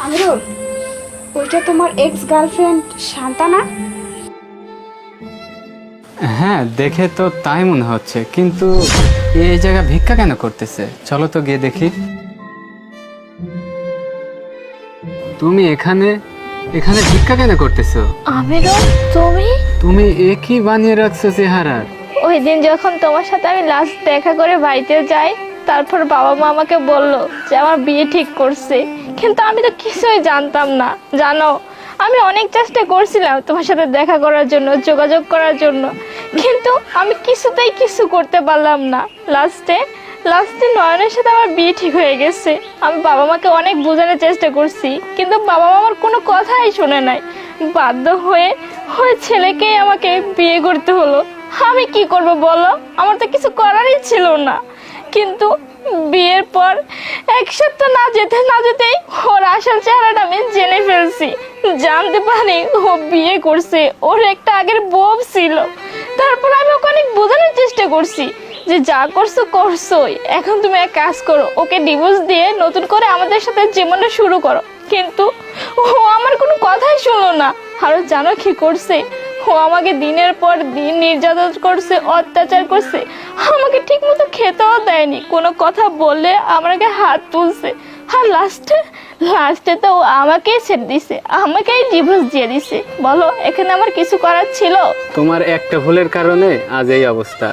আমিরুল, ওইটা তোমার ex girlfriend Shanta না? হ্যাঁ, দেখে তো তাই মনে হচ্ছে, কিন্তু এই জায়গা ভিক্ষা কেন করতেছে? চলো তো গিয়ে দেখি। তুমি এখানে এখানে ভিক্ষা কেন করতেছো? আমিরুল, তুমি তুমি একই বানিয়ে রাখছো চেহারার। ওই দিন যখন তোমার সাথে আমি লাস্ট দেখা করে বাড়িতে যাই, তারপর বাবা মা আমাকে বললো যে আমার বিয়ে ঠিক করছে, কিন্তু আমি তো কিছুই জানতাম না। জানো, আমি অনেক চেষ্টা করছিলাম তোমার সাথে দেখা করার জন্য, যোগাযোগ করার জন্য, কিন্তু আমি কিছুতেই কিছু করতে পারলাম না। লাস্টে নয়নের সাথে আমার বিয়ে ঠিক হয়ে গেছে। আমি বাবা মাকে অনেক বোঝানোর চেষ্টা করছি, কিন্তু বাবা মা আমার কোনো কথাই শোনে নাই। বাধ্য হয়ে ওই ছেলেকেই আমাকে বিয়ে করতে হলো। আমি কি করব বলো, আমার তো কিছু করারই ছিল না। কিন্তু বিয়ের পর এক সপ্তাহ না যেতেই ওর আসল চেহারাটা আমি জেনে ফেলছি। জানতে পারি ও বিয়ে করছে, ওর একটা আগের বউ ছিল। তারপর আমি ওকে অনেক বোঝানোর চেষ্টা করছি যে যা করছোই, এখন তুমি এক কাজ করো, ওকে ডিভোর্স দিয়ে নতুন করে আমাদের সাথে জীবনটা শুরু করো। কিন্তু ও আমার কোনো কথাই শুনলো না। আরো জানো কি করছে? ও আমাকে দিনের পর দিন নির্যাতন করছে, অত্যাচার করছে, আমাকে ঠিক মতো খেতেও দেয়নি। কোনো কথা বললে আমাকে হাত তুলছে, আর লাস্টে তো ও আমাকেই ছেড়ে দিছে, আমাকেই ডিভোর্স দিয়ে দিছে। বলো, এখানে আমার কিছু করার ছিল? তোমার একটা ভুলের কারণে আজ এই অবস্থা।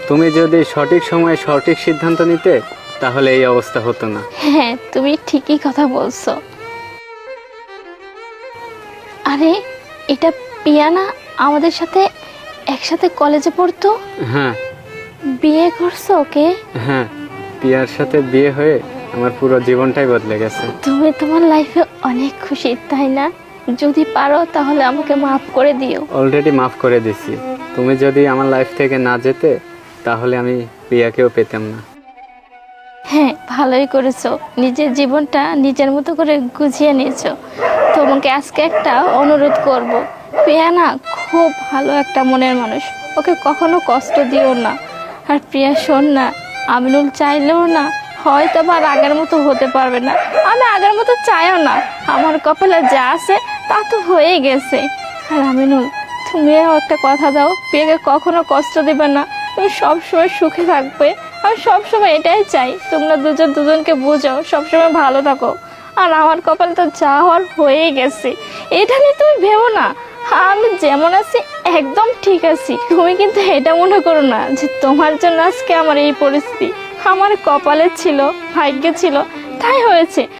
তুমি যদি সঠিক সময়ে সঠিক সিদ্ধান্ত নিতে, তাহলে এই অবস্থা হতো না। হ্যাঁ, তুমি ঠিকই কথা বলছো। আরে, এটা পিয়ানা আমাদের সাথে একসাথে কলেজে পড়তো। হ্যাঁ বিয়ে করছো ওকে? হ্যাঁ, পিয়ার সাথে বিয়ে হয়ে আমার পুরো জীবনটাই বদলে গেছে। তুমি তোমার লাইফে অনেক খুশি, তাই না? যদি পারো তাহলে আমাকে মাফ করে দিও। অলরেডি মাফ করে দিছি। তুমি যদি আমার লাইফ থেকে না যেতে, তাহলে আমি প্রিয়াকেও পেতাম না। হ্যাঁ, ভালোই করেছো, নিজের জীবনটা নিজের মতো করে গুছিয়ে নিয়েছো। তোমাকে আজকে একটা অনুরোধ করব, প্রিয়া না খুব ভালো একটা মনের মানুষ, ওকে কখনো কষ্ট দিও না। আর প্রিয়া শোন না, আমিনুল চাইলেও না হয়তো বা আগের মতো হতে পারবে না। আমি আগের মতো চাইও না, আমার কপালে যা আছে তা তো হয়ে গেছে। আর আমিনুল, তুমিও একটা কথা দাও, প্রিয়াকে কখনো কষ্ট দেবে না, তুমি সবসময় সুখে থাকবে। আমি সবসময় এটাই চাই, তোমরা দুজনকে বুঝো, সবসময় ভালো থাকো। আর আমার কপালে তো যা হওয়ার হয়ে গেছে, এটা নিয়ে তুমি ভেবো না। আমি যেমন আছি একদম ঠিক আছি। তুমি কিন্তু এটা মনে করো না যে তোমার জন্য আজকে আমার এই পরিস্থিতি। আমার কপালে ছিল, ভাগ্যে ছিল, তাই হয়েছে।